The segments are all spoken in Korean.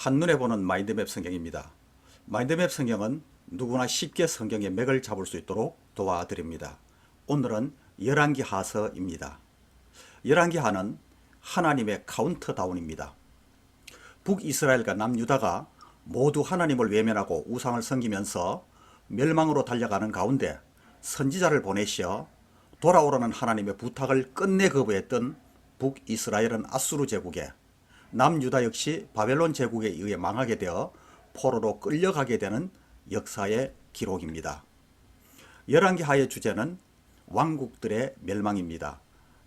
한눈에 보는 마인드맵 성경입니다. 마인드맵 성경은 누구나 쉽게 성경의 맥을 잡을 수 있도록 도와드립니다. 오늘은 열왕기하서입니다. 열왕기하는 하나님의 카운트다운입니다. 북이스라엘과 남유다가 모두 하나님을 외면하고 우상을 섬기면서 멸망으로 달려가는 가운데 선지자를 보내시어 돌아오라는 하나님의 부탁을 끝내 거부했던 북이스라엘은 아수르 제국에, 남유다 역시 바벨론 제국에 의해 망하게 되어 포로로 끌려가게 되는 역사의 기록입니다. 열왕기하의 주제는 왕국들의 멸망입니다.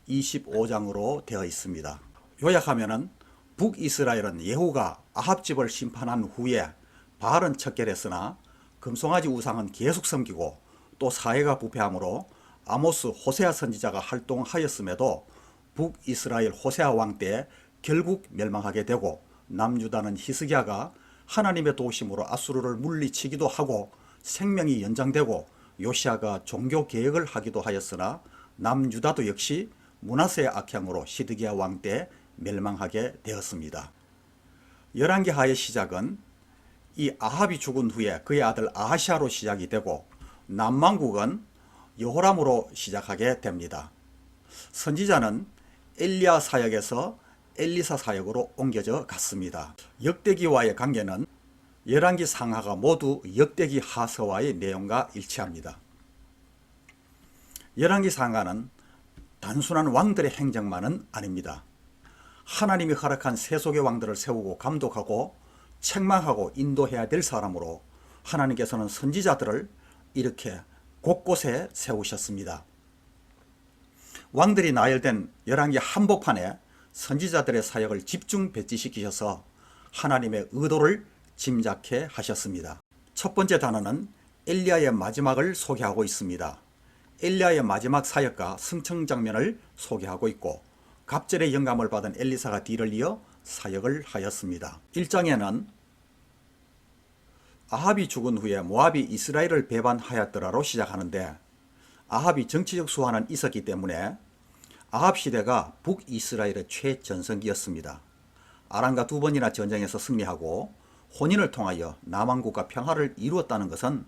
25장으로 되어 있습니다. 요약하면은 북이스라엘은 예후가 아합집을 심판한 후에 바알은 척결했으나 금송아지 우상은 계속 섬기고 또 사회가 부패하므로 아모스 호세아 선지자가 활동하였음에도 북이스라엘 호세아 왕 때 결국 멸망하게 되고, 남유다는 히스기야가 하나님의 도우심으로 아수르를 물리치기도 하고 생명이 연장되고 요시야가 종교 개혁을 하기도 하였으나 남유다도 역시 므낫세의 악행으로 시드기야 왕 때 멸망하게 되었습니다. 열왕기하의 시작은 이 아합이 죽은 후에 그의 아들 아하시아로 시작이 되고 남왕국은 여호람으로 시작하게 됩니다. 선지자는 엘리야 사역에서 엘리사 사역으로 옮겨져 갔습니다. 역대기와의 관계는 열왕기 상하가 모두 역대기 하서와의 내용과 일치합니다. 열왕기 상하는 단순한 왕들의 행적만은 아닙니다. 하나님이 허락한 세속의 왕들을 세우고 감독하고 책망하고 인도해야 될 사람으로 하나님께서는 선지자들을 이렇게 곳곳에 세우셨습니다. 왕들이 나열된 열왕기 한복판에 선지자들의 사역을 집중 배치시키셔서 하나님의 의도를 짐작해 하셨습니다. 첫 번째 단어는 엘리야의 마지막을 소개하고 있습니다. 엘리야의 마지막 사역과 승천 장면을 소개하고 있고, 갑절의 영감을 받은 엘리사가 뒤를 이어 사역을 하였습니다. 1장에는 아합이 죽은 후에 모압이 이스라엘을 배반하였더라로 시작하는데, 아합이 정치적 수완은 있었기 때문에 아합 시대가 북이스라엘의 최전성기였습니다. 아람과 두 번이나 전쟁에서 승리하고 혼인을 통하여 남왕국과 평화를 이루었다는 것은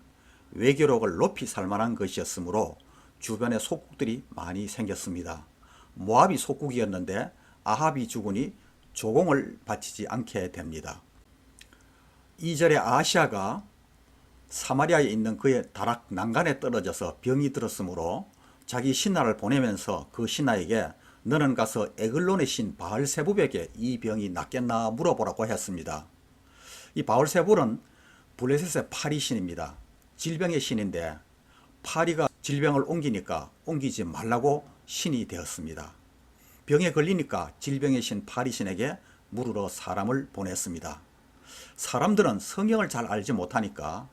외교력을 높이 살만한 것이었으므로 주변에 속국들이 많이 생겼습니다. 모압이 속국이었는데 아합이 죽으니 조공을 바치지 않게 됩니다. 2절에 아하시아가 사마리아에 있는 그의 다락 난간에 떨어져서 병이 들었으므로 자기 신하를 보내면서 그 신하에게 너는 가서 에글론의 신 바알세불에게 이 병이 낫겠나 물어보라고 했습니다. 이 바알세불은 블레셋의 파리 신입니다. 질병의 신인데 파리가 질병을 옮기니까 옮기지 말라고 신이 되었습니다. 병에 걸리니까 질병의 신 파리 신에게 물으러 사람을 보냈습니다. 사람들은 성경을 잘 알지 못하니까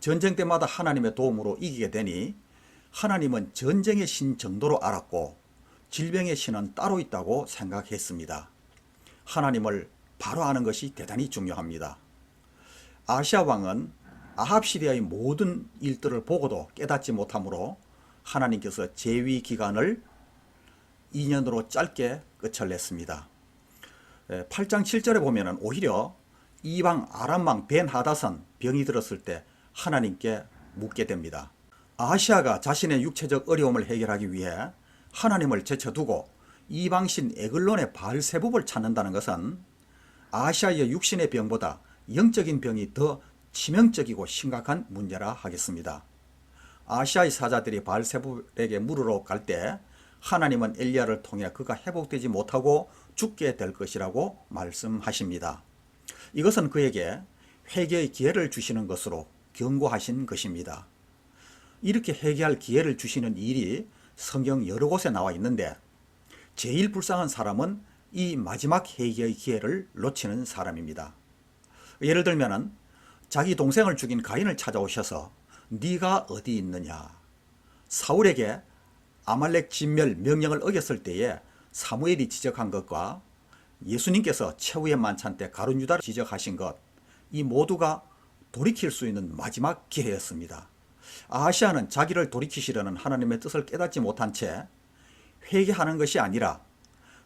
전쟁 때마다 하나님의 도움으로 이기게 되니 하나님은 전쟁의 신 정도로 알았고 질병의 신은 따로 있다고 생각했습니다. 하나님을 바로 아는 것이 대단히 중요합니다. 아시아 왕은 아합 시대의 모든 일들을 보고도 깨닫지 못하므로 하나님께서 재위 기간을 2년으로 짧게 끝을 냈습니다. 8장 7절에 보면 오히려 이방 아람왕 벤하닷은 병이 들었을 때 하나님께 묻게 됩니다. 아하시아가 자신의 육체적 어려움을 해결하기 위해 하나님을 제쳐두고 이방신 에글론의 바알세불을 찾는다는 것은 아하시아의 육신의 병보다 영적인 병이 더 치명적이고 심각한 문제라 하겠습니다. 아하시아의 사자들이 바알세불에게 물으러 갈 때 하나님은 엘리야를 통해 그가 회복되지 못하고 죽게 될 것이라고 말씀하십니다. 이것은 그에게 회개의 기회를 주시는 것으로 경고하신 것입니다. 이렇게 회개할 기회를 주시는 일이 성경 여러 곳에 나와 있는데 제일 불쌍한 사람은 이 마지막 회개의 기회를 놓치는 사람입니다. 예를 들면 자기 동생을 죽인 가인을 찾아오셔서 네가 어디 있느냐, 사울에게 아말렉 진멸 명령을 어겼을 때에 사무엘이 지적한 것과 예수님께서 최후의 만찬 때 가룟 유다를 지적하신 것, 이 모두가 돌이킬 수 있는 마지막 기회였습니다. 아하시아는 자기를 돌이키시려는 하나님의 뜻을 깨닫지 못한 채 회개하는 것이 아니라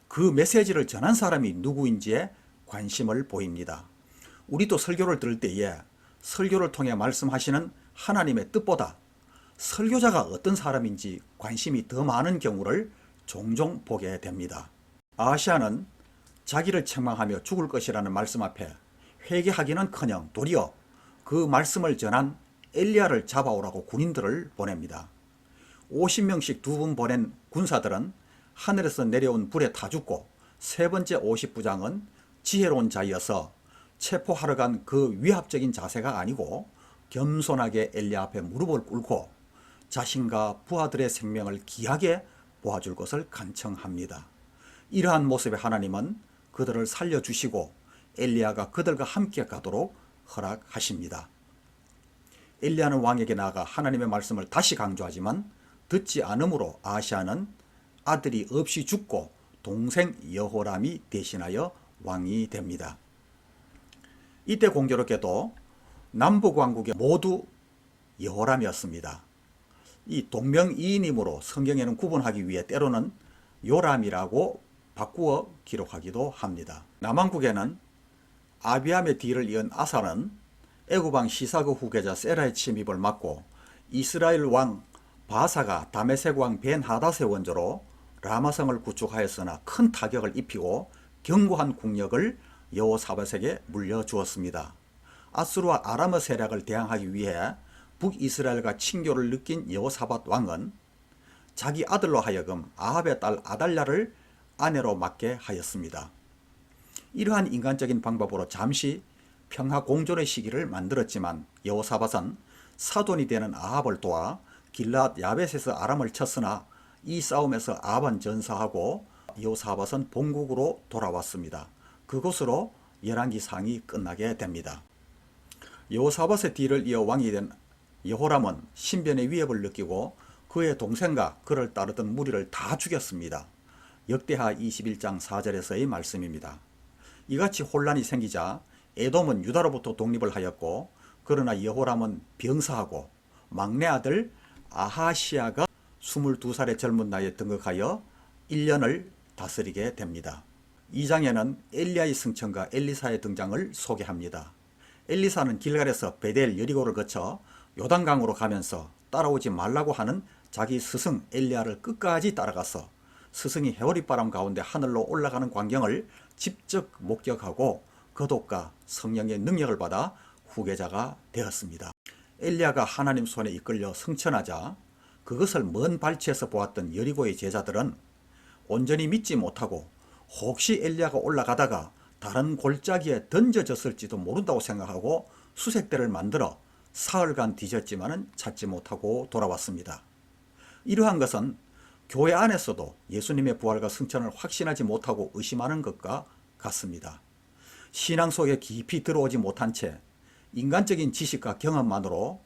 그 메시지를 전한 사람이 누구인지에 관심을 보입니다. 우리도 설교를 들을 때에 설교를 통해 말씀하시는 하나님의 뜻보다 설교자가 어떤 사람인지 관심이 더 많은 경우를 종종 보게 됩니다. 아하시아는 자기를 책망하며 죽을 것이라는 말씀 앞에 회개하기는커녕 도리어 그 말씀을 전한 엘리야를 잡아오라고 군인들을 보냅니다. 50명씩 2분 보낸 군사들은 하늘에서 내려온 불에 타 죽고 세 번째 50부장은 지혜로운 자이어서 체포하러 간 그 위압적인 자세가 아니고 겸손하게 엘리야 앞에 무릎을 꿇고 자신과 부하들의 생명을 귀하게 보아줄 것을 간청합니다. 이러한 모습의 하나님은 그들을 살려주시고 엘리야가 그들과 함께 가도록 허락하십니다. 엘리야는 왕에게 나아가 하나님의 말씀을 다시 강조하지만 듣지 않으므로 아하시아는 아들이 없이 죽고 동생 여호람이 대신하여 왕이 됩니다. 이때 공교롭게도 남북왕국의 모두 여호람이었습니다. 이 동명이인이므로 성경에는 구분하기 위해 때로는 요람이라고 바꾸어 기록하기도 합니다. 남왕국에는 아비암의 뒤를 이은 아사는 애굽왕 시사그 후계자 세라의 침입을 막고 이스라엘 왕 바사가 다메섹 왕 벤하닷의 원조로 라마성을 구축하였으나 큰 타격을 입히고 견고한 국력을 여호사밧에게 물려주었습니다. 아수르와 아람의 세력을 대항하기 위해 북이스라엘과 친교를 느낀 여호사밧 왕은 자기 아들로 하여금 아합의 딸 아달랴를 아내로 맡게 하였습니다. 이러한 인간적인 방법으로 잠시 평화 공존의 시기를 만들었지만 여호사밧은 사돈이 되는 아합을 도와 길랏 야벳에서 아람을 쳤으나 이 싸움에서 아합은 전사하고 여호사밧은 본국으로 돌아왔습니다. 그곳으로 열왕기상이 끝나게 됩니다. 여호사밧의 뒤를 이어 왕이 된 여호람은 신변의 위협을 느끼고 그의 동생과 그를 따르던 무리를 다 죽였습니다. 역대하 21장 4절에서의 말씀입니다. 이같이 혼란이 생기자 에돔은 유다로부터 독립을 하였고 그러나 여호람은 병사하고 막내 아들 아하시아가 22살의 젊은 나이에 등극하여 1년을 다스리게 됩니다. 2장에는 엘리야의 승천과 엘리사의 등장을 소개합니다. 엘리사는 길갈에서 베델 여리고를 거쳐 요단강으로 가면서 따라오지 말라고 하는 자기 스승 엘리야를 끝까지 따라가서 스승이 해오리바람 가운데 하늘로 올라가는 광경을 직접 목격하고 거독과 성령의 능력을 받아 후계자가 되었습니다. 엘리야가 하나님 손에 이끌려 승천하자 그것을 먼 발치에서 보았던 여리고의 제자들은 온전히 믿지 못하고 혹시 엘리야가 올라가다가 다른 골짜기에 던져졌을지도 모른다고 생각하고 수색대를 만들어 사흘간 뒤졌지만은 찾지 못하고 돌아왔습니다. 이러한 것은 교회 안에서도 예수님의 부활과 승천을 확신하지 못하고 의심하는 것과 같습니다. 신앙 속에 깊이 들어오지 못한 채 인간적인 지식과 경험만으로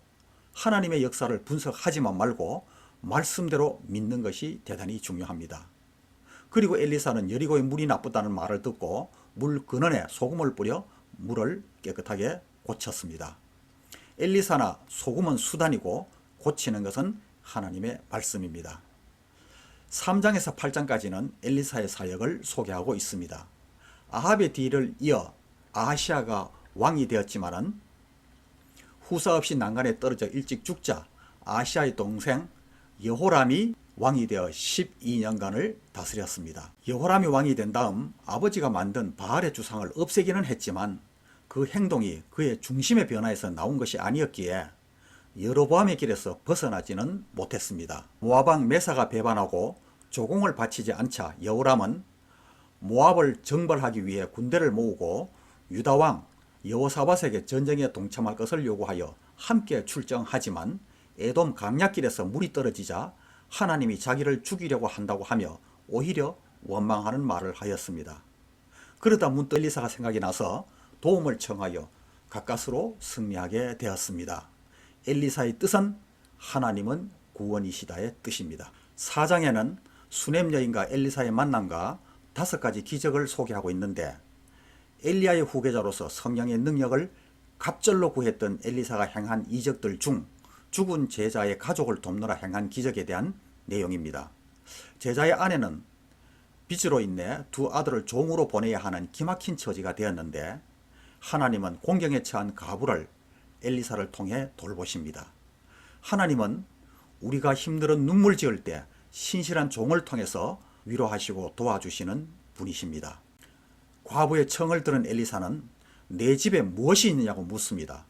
하나님의 역사를 분석하지만 말고 말씀대로 믿는 것이 대단히 중요합니다. 그리고 엘리사는 여리고의 물이 나쁘다는 말을 듣고 물 근원에 소금을 뿌려 물을 깨끗하게 고쳤습니다. 엘리사나 소금은 수단이고 고치는 것은 하나님의 말씀입니다. 3장에서 8장까지는 엘리사의 사역을 소개하고 있습니다. 아합의 뒤를 이어 아하시아가 왕이 되었지만은 후사 없이 난간에 떨어져 일찍 죽자 아하시아의 동생 여호람이 왕이 되어 12년간을 다스렸습니다. 여호람이 왕이 된 다음 아버지가 만든 바알의 주상을 없애기는 했지만 그 행동이 그의 중심의 변화에서 나온 것이 아니었기에 여로보암의 길에서 벗어나지는 못했습니다. 모압왕 메사가 배반하고 조공을 바치지 않자 여호람은 모압을 정벌하기 위해 군대를 모으고 유다왕 여호사밧에게 전쟁에 동참할 것을 요구하여 함께 출정하지만 에돔 강약길에서 물이 떨어지자 하나님이 자기를 죽이려고 한다고 하며 오히려 원망하는 말을 하였습니다. 그러다 문득 엘리사가 생각이 나서 도움을 청하여 가까스로 승리하게 되었습니다. 엘리사의 뜻은 하나님은 구원이시다의 뜻입니다. 4장에는 수넴 여인과 엘리사의 만남과 5가지 기적을 소개하고 있는데 엘리야의 후계자로서 성령의 능력을 갑절로 구했던 엘리사가 행한 이적들 중 죽은 제자의 가족을 돕느라 행한 기적에 대한 내용입니다. 제자의 아내는 빚으로 인해 2 아들을 종으로 보내야 하는 기막힌 처지가 되었는데 하나님은 공경에 처한 과부를 엘리사를 통해 돌보십니다. 하나님은 우리가 힘들어 눈물 지을 때 신실한 종을 통해서 위로하시고 도와주시는 분이십니다. 과부의 청을 들은 엘리사는 내 집에 무엇이 있느냐고 묻습니다.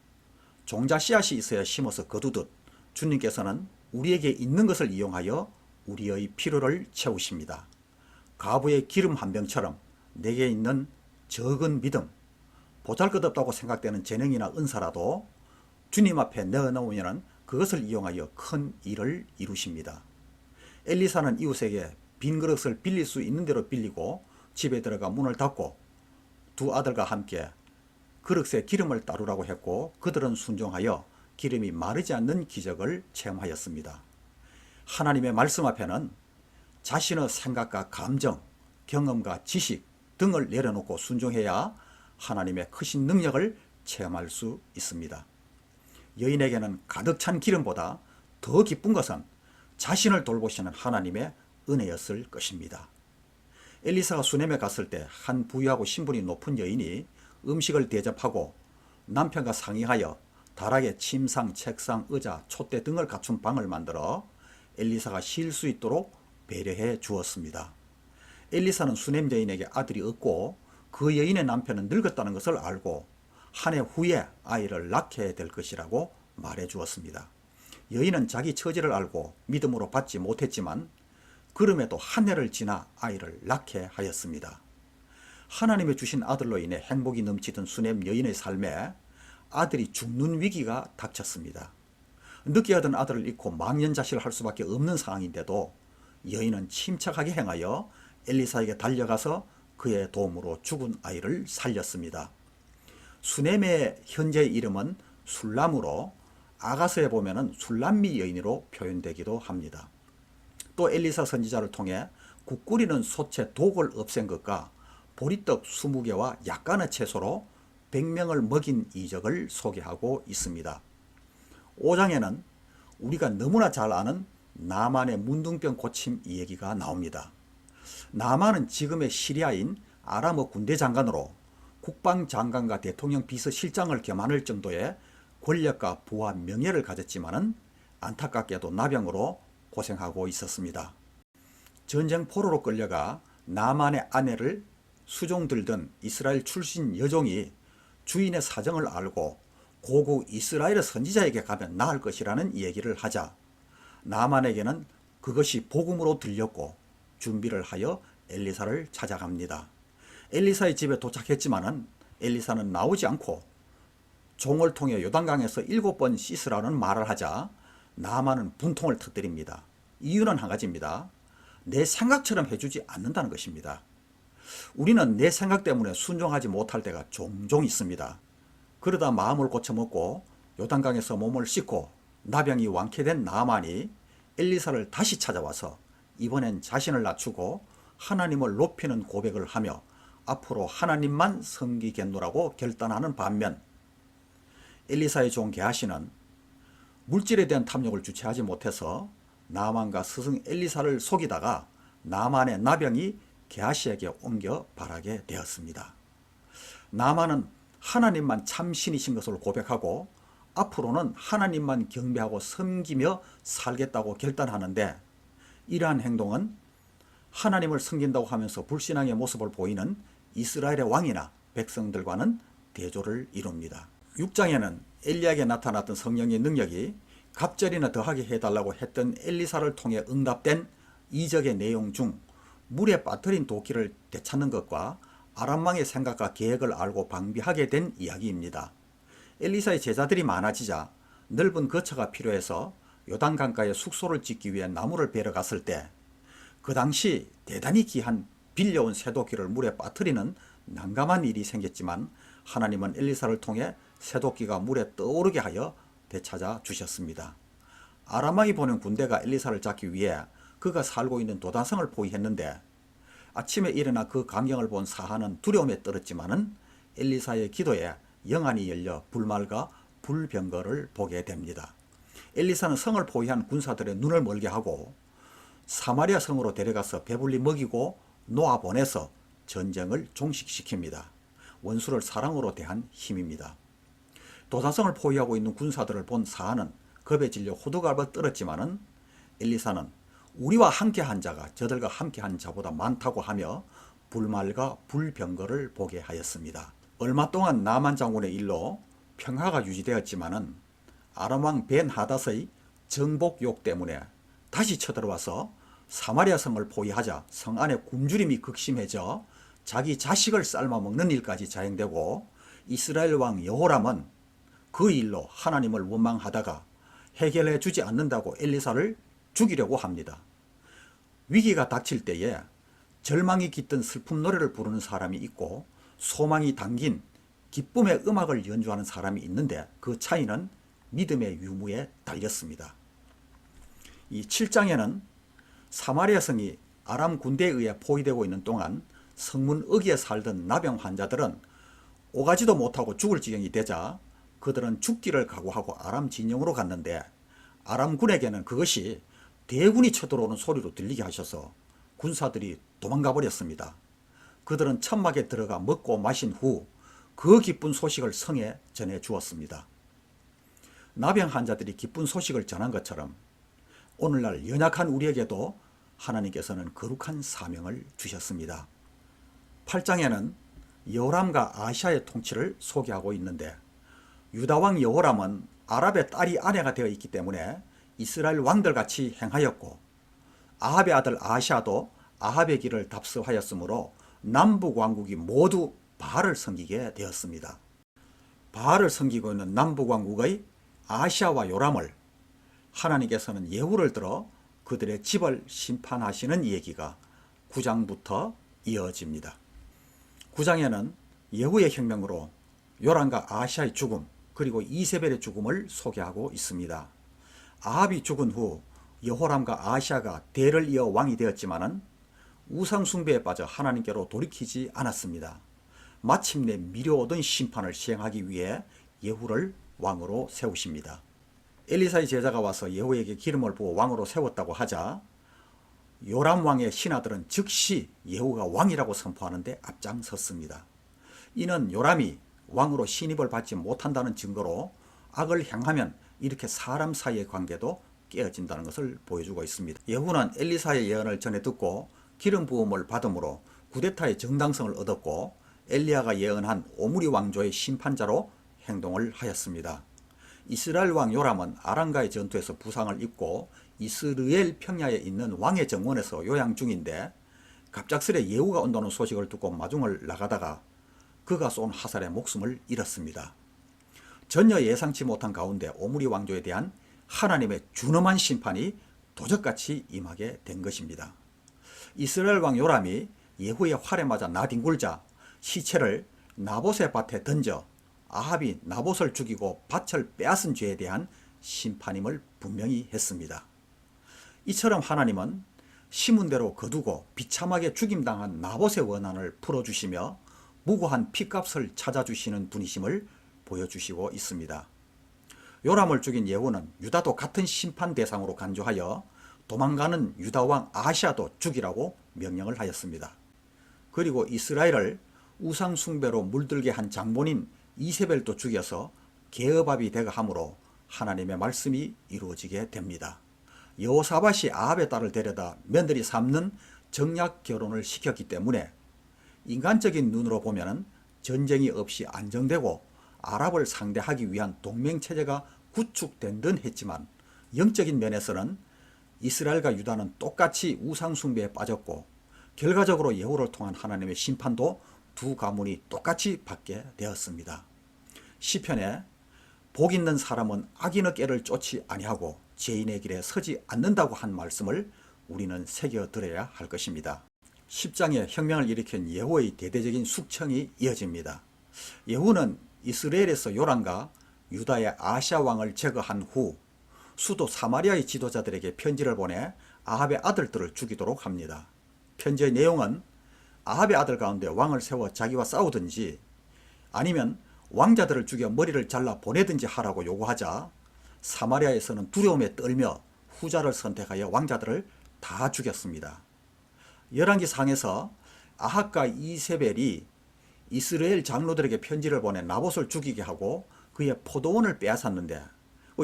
종자 씨앗이 있어야 심어서 거두듯 주님께서는 우리에게 있는 것을 이용하여 우리의 필요를 채우십니다. 과부의 기름 한 병처럼 내게 있는 적은 믿음, 보잘것없다고 생각되는 재능이나 은사라도 주님 앞에 내어놓으면 그것을 이용하여 큰 일을 이루십니다. 엘리사는 이웃에게 빈 그릇을 빌릴 수 있는 대로 빌리고 집에 들어가 문을 닫고 두 아들과 함께 그릇에 기름을 따르라고 했고 그들은 순종하여 기름이 마르지 않는 기적을 체험하였습니다. 하나님의 말씀 앞에는 자신의 생각과 감정, 경험과 지식 등을 내려놓고 순종해야 하나님의 크신 능력을 체험할 수 있습니다. 여인에게는 가득 찬 기름보다 더 기쁜 것은 자신을 돌보시는 하나님의 은혜였을 것입니다. 엘리사가 수넴에 갔을 때 한 부유하고 신분이 높은 여인이 음식을 대접하고 남편과 상의하여 다락에 침상, 책상, 의자, 촛대 등을 갖춘 방을 만들어 엘리사가 쉴 수 있도록 배려해 주었습니다. 엘리사는 수넴 여인에게 아들이 없고 그 여인의 남편은 늙었다는 것을 알고 한 해 후에 아이를 낳게 될 것이라고 말해 주었습니다. 여인은 자기 처지를 알고 믿음으로 받지 못했지만 그럼에도 한 해를 지나 아이를 낳게 하였습니다. 하나님의 주신 아들로 인해 행복이 넘치던 수넴 여인의 삶에 아들이 죽는 위기가 닥쳤습니다. 늦게 얻은 아들을 잃고 망연자실할 수밖에 없는 상황인데도 여인은 침착하게 행하여 엘리사에게 달려가서 그의 도움으로 죽은 아이를 살렸습니다. 수넴의 현재의 이름은 술람으로 아가서에 보면 술람미 여인으로 표현되기도 합니다. 또 엘리사 선지자를 통해 국 끓이는 솥의 독을 없앤 것과 보리떡 20개와 약간의 채소로 100명을 먹인 이적을 소개하고 있습니다. 5장에는 우리가 너무나 잘 아는 나만의 문둥병 고침 이야기가 나옵니다. 나만은 지금의 시리아인 아람의 군대 장관으로 국방장관과 대통령 비서실장을 겸할 정도의 권력과 부와 명예를 가졌지만은 안타깝게도 나병으로 고생하고 있었습니다. 전쟁 포로로 끌려가 나만의 아내를 수종 들던 이스라엘 출신 여종이 주인의 사정을 알고 고국 이스라엘 선지자에게 가면 나을 것이라는 얘기를 하자 나만에게는 그것이 복음으로 들렸고 준비를 하여 엘리사를 찾아갑니다. 엘리사의 집에 도착했지만은 엘리사는 나오지 않고 종을 통해 요단강에서 7번 씻으라는 말을 하자 나만은 분통을 터뜨립니다. 이유는 한 가지입니다. 내 생각처럼 해주지 않는다는 것입니다. 우리는 내 생각 때문에 순종하지 못할 때가 종종 있습니다. 그러다 마음을 고쳐먹고 요단강에서 몸을 씻고 나병이 완쾌된 나만이 엘리사를 다시 찾아와서 이번엔 자신을 낮추고 하나님을 높이는 고백을 하며 앞으로 하나님만 섬기겠노라고 결단하는 반면 엘리사의 종 게하시는 물질에 대한 탐욕을 주체하지 못해서 나만과 스승 엘리사를 속이다가 나만의 나병이 게하시에게 옮겨 바라게 되었습니다. 나만은 하나님만 참신이신 것을 고백하고 앞으로는 하나님만 경배하고 섬기며 살겠다고 결단하는데 이러한 행동은 하나님을 섬긴다고 하면서 불신앙의 모습을 보이는 이스라엘의 왕이나 백성들과는 대조를 이룹니다. 6장에는 엘리야에게 나타났던 성령의 능력이 갑절이나 더하게 해달라고 했던 엘리사를 통해 응답된 이적의 내용 중 물에 빠뜨린 도끼를 되찾는 것과 아람왕의 생각과 계획을 알고 방비하게 된 이야기입니다. 엘리사의 제자들이 많아지자 넓은 거처가 필요해서 요단강가에 숙소를 짓기 위해 나무를 베러 갔을 때 그 당시 대단히 귀한 빌려온 쇠도끼를 물에 빠뜨리는 난감한 일이 생겼지만 하나님은 엘리사를 통해 쇠도끼가 물에 떠오르게 하여 되찾아 주셨습니다. 아람왕이 보낸 군대가 엘리사를 잡기 위해 그가 살고 있는 도단성을 포위했는데 아침에 일어나 그 광경을 본 사하는 두려움에 떨었지만은 엘리사의 기도에 영안이 열려 불말과 불병거를 보게 됩니다. 엘리사는 성을 포위한 군사들의 눈을 멀게 하고 사마리아 성으로 데려가서 배불리 먹이고 놓아보내서 전쟁을 종식시킵니다. 원수를 사랑으로 대한 힘입니다. 도사성을 포위하고 있는 군사들을 본 사하는 겁에 질려 호들갑을 떨었지만은 엘리사는 우리와 함께한 자가 저들과 함께한 자보다 많다고 하며 불말과 불병거를 보게 하였습니다. 얼마 동안 나만 장군의 일로 평화가 유지되었지만은 아람 왕 벤하닷의 정복욕 때문에 다시 쳐들어와서 사마리아 성을 포위하자 성 안에 굶주림이 극심해져 자기 자식을 삶아 먹는 일까지 자행되고 이스라엘 왕 여호람은 그 일로 하나님을 원망하다가 해결해 주지 않는다고 엘리사를 죽이려고 합니다. 위기가 닥칠 때에 절망이 깃든 슬픔 노래를 부르는 사람이 있고 소망이 담긴 기쁨의 음악을 연주하는 사람이 있는데 그 차이는 믿음의 유무에 달렸습니다. 이 7장에는 사마리아 성이 아람 군대에 의해 포위되고 있는 동안 성문 어귀에 살던 나병 환자들은 오가지도 못하고 죽을 지경이 되자 그들은 죽기를 각오하고 아람 진영으로 갔는데 아람 군에게는 그것이 대군이 쳐들어오는 소리로 들리게 하셔서 군사들이 도망가 버렸습니다. 그들은 천막에 들어가 먹고 마신 후 그 기쁜 소식을 성에 전해 주었습니다. 나병 환자들이 기쁜 소식을 전한 것처럼 오늘날 연약한 우리에게도 하나님께서는 거룩한 사명을 주셨습니다. 8장에는 여호람과 아시아의 통치를 소개하고 있는데 유다왕 여호람은 아합의 딸이 아내가 되어 있기 때문에 이스라엘 왕들같이 행하였고 아합의 아들 아시아도 아합의 길을 답습하였으므로 남북 왕국이 모두 바알을 섬기게 되었습니다. 바알을 섬기고 있는 남북 왕국의 아시아와 요람을 하나님께서는 예후를 들어 그들의 집을 심판하시는 얘기가 9장부터 이어집니다. 9장에는 예후의 혁명으로 요람과 아시아의 죽음 그리고 이세벨의 죽음을 소개하고 있습니다. 아합이 죽은 후 여호람과 아시아가 대를 이어 왕이 되었지만은 우상 숭배에 빠져 하나님께로 돌이키지 않았습니다. 마침내 미려오던 심판을 시행하기 위해 예후를 왕으로 세우십니다. 엘리사의 제자가 와서 예후에게 기름을 부어 왕으로 세웠다고 하자 요람 왕의 신하들은 즉시 예후가 왕이라고 선포하는데 앞장섰습니다. 이는 요람이 왕으로 신입을 받지 못한다는 증거로 악을 행하면 이렇게 사람 사이의 관계도 깨어진다는 것을 보여주고 있습니다. 예후는 엘리사의 예언을 전해 듣고 기름 부음을 받음으로 구데타의 정당성을 얻었고 엘리야가 예언한 오므리 왕조의 심판자로 행동을 하였습니다. 이스라엘 왕 요람은 아람과의 전투에서 부상을 입고 이스르엘 평야에 있는 왕의 정원에서 요양 중인데 갑작스레 예후가 온다는 소식을 듣고 마중을 나가다가 그가 쏜 화살에 목숨을 잃었습니다. 전혀 예상치 못한 가운데 오므리 왕조에 대한 하나님의 준엄한 심판이 도적같이 임하게 된 것입니다. 이스라엘 왕 요람이 예후의 활에 맞아 나뒹굴자 시체를 나봇의 밭에 던져 아합이 나봇을 죽이고 밭을 빼앗은 죄에 대한 심판임을 분명히 했습니다. 이처럼 하나님은 심은대로 거두고 비참하게 죽임당한 나봇의 원한을 풀어주시며 무고한 핏값을 찾아주시는 분이심을 보여주시고 있습니다. 요람을 죽인 예후는 유다도 같은 심판 대상으로 간주하여 도망가는 유다왕 아시아도 죽이라고 명령을 하였습니다. 그리고 이스라엘을 우상 숭배로 물들게 한 장본인 이세벨도 죽여서 계업압이 되가 함으로 하나님의 말씀이 이루어지게 됩니다. 여호사밧이 아합의 딸을 데려다 며느리 삼는 정략 결혼을 시켰기 때문에 인간적인 눈으로 보면 전쟁이 없이 안정되고 아랍을 상대하기 위한 동맹체제가 구축된 듯 했지만 영적인 면에서는 이스라엘과 유다는 똑같이 우상숭배에 빠졌고 결과적으로 예후를 통한 하나님의 심판도 두 가문이 똑같이 받게 되었습니다. 시편에 복 있는 사람은 악인의 꾀를 쫓지 아니하고 죄인의 길에 서지 않는다고 한 말씀을 우리는 새겨들어야 할 것입니다. 10장에 혁명을 일으킨 예후의 대대적인 숙청이 이어집니다. 예후는 이스라엘에서 요람과 유다의 아시아 왕을 제거한 후 수도 사마리아의 지도자들에게 편지를 보내 아합의 아들들을 죽이도록 합니다. 편지의 내용은 아합의 아들 가운데 왕을 세워 자기와 싸우든지 아니면 왕자들을 죽여 머리를 잘라 보내든지 하라고 요구하자 사마리아에서는 두려움에 떨며 후자를 선택하여 왕자들을 다 죽였습니다. 열왕기상에서 아합과 이세벨이 이스라엘 장로들에게 편지를 보내 나봇을 죽이게 하고 그의 포도원을 빼앗았는데